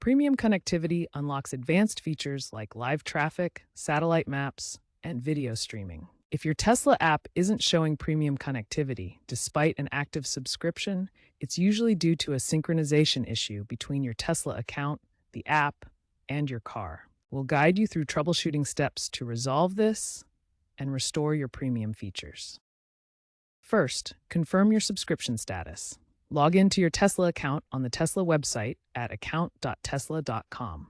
Premium connectivity unlocks advanced features like live traffic, satellite maps, and video streaming. If your Tesla app isn't showing premium connectivity despite an active subscription, it's usually due to a synchronization issue between your Tesla account, the app, and your car. We'll guide you through troubleshooting steps to resolve this and restore your premium features. First, confirm your subscription status. Log into your Tesla account on the Tesla website at account.tesla.com.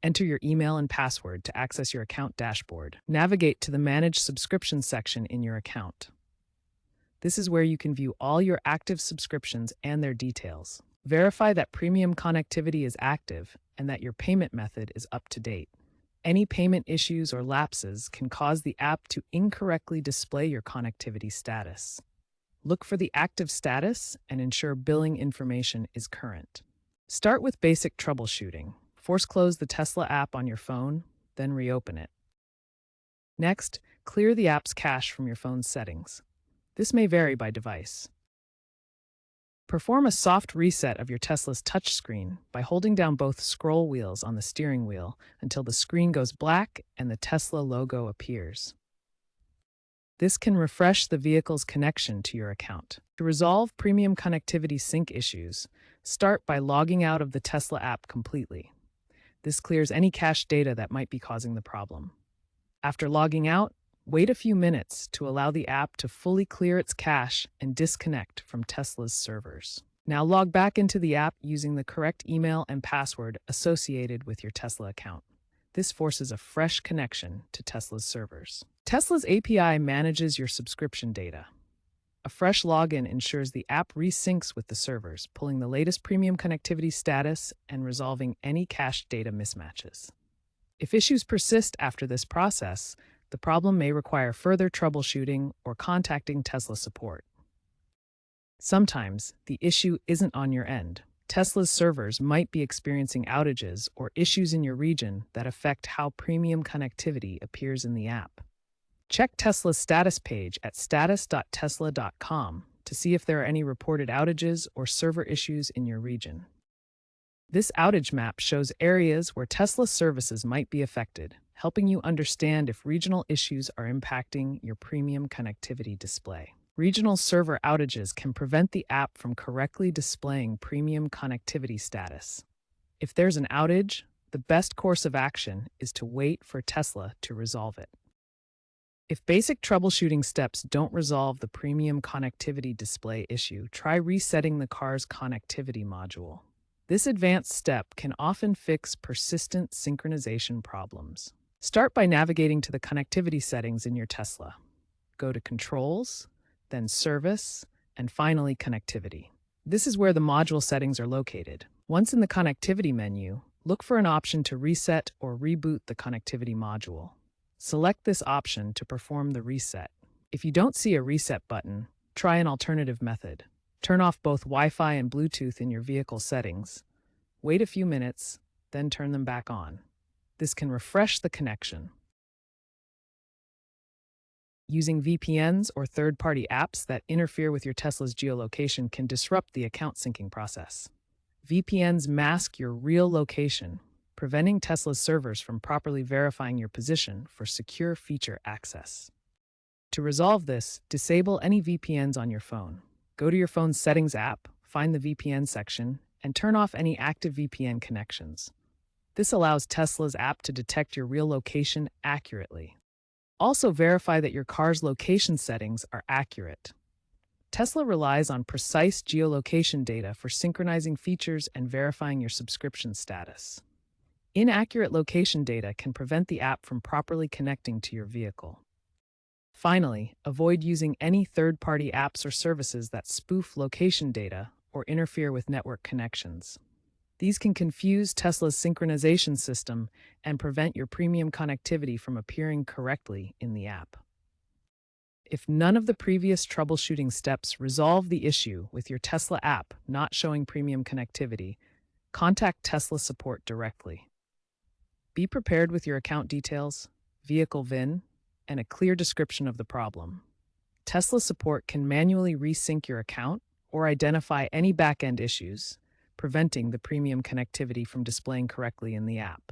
Enter your email and password to access your account dashboard. Navigate to the Manage Subscriptions section in your account. This is where you can view all your active subscriptions and their details. Verify that premium connectivity is active and that your payment method is up to date. Any payment issues or lapses can cause the app to incorrectly display your connectivity status. Look for the active status and ensure billing information is current. Start with basic troubleshooting. Force close the Tesla app on your phone, then reopen it. Next, clear the app's cache from your phone's settings. This may vary by device. Perform a soft reset of your Tesla's touchscreen by holding down both scroll wheels on the steering wheel until the screen goes black and the Tesla logo appears. This can refresh the vehicle's connection to your account. To resolve premium connectivity sync issues, start by logging out of the Tesla app completely. This clears any cached data that might be causing the problem. After logging out, wait a few minutes to allow the app to fully clear its cache and disconnect from Tesla's servers. Now log back into the app using the correct email and password associated with your Tesla account. This forces a fresh connection to Tesla's servers. Tesla's API manages your subscription data. A fresh login ensures the app resyncs with the servers, pulling the latest premium connectivity status and resolving any cached data mismatches. If issues persist after this process, the problem may require further troubleshooting or contacting Tesla support. Sometimes, the issue isn't on your end. Tesla's servers might be experiencing outages or issues in your region that affect how premium connectivity appears in the app. Check Tesla's status page at status.tesla.com to see if there are any reported outages or server issues in your region. This outage map shows areas where Tesla services might be affected, helping you understand if regional issues are impacting your premium connectivity display. Regional server outages can prevent the app from correctly displaying premium connectivity status. If there's an outage, the best course of action is to wait for Tesla to resolve it. If basic troubleshooting steps don't resolve the premium connectivity display issue, try resetting the car's connectivity module. This advanced step can often fix persistent synchronization problems. Start by navigating to the connectivity settings in your Tesla. Go to Controls, then Service, and finally Connectivity. This is where the module settings are located. Once in the connectivity menu, look for an option to reset or reboot the connectivity module. Select this option to perform the reset. If you don't see a reset button, try an alternative method. Turn off both Wi-Fi and Bluetooth in your vehicle settings. Wait a few minutes, then turn them back on. This can refresh the connection. Using VPNs or third-party apps that interfere with your Tesla's geolocation can disrupt the account syncing process. VPNs mask your real location, preventing Tesla's servers from properly verifying your position for secure feature access. To resolve this, disable any VPNs on your phone. Go to your phone's Settings app, find the VPN section, and turn off any active VPN connections. This allows Tesla's app to detect your real location accurately. Also verify that your car's location settings are accurate. Tesla relies on precise geolocation data for synchronizing features and verifying your subscription status. Inaccurate location data can prevent the app from properly connecting to your vehicle. Finally, avoid using any third-party apps or services that spoof location data or interfere with network connections. These can confuse Tesla's synchronization system and prevent your premium connectivity from appearing correctly in the app. If none of the previous troubleshooting steps resolve the issue with your Tesla app not showing premium connectivity, contact Tesla support directly. Be prepared with your account details, vehicle VIN, and a clear description of the problem. Tesla support can manually resync your account or identify any back-end issues, preventing the premium connectivity from displaying correctly in the app.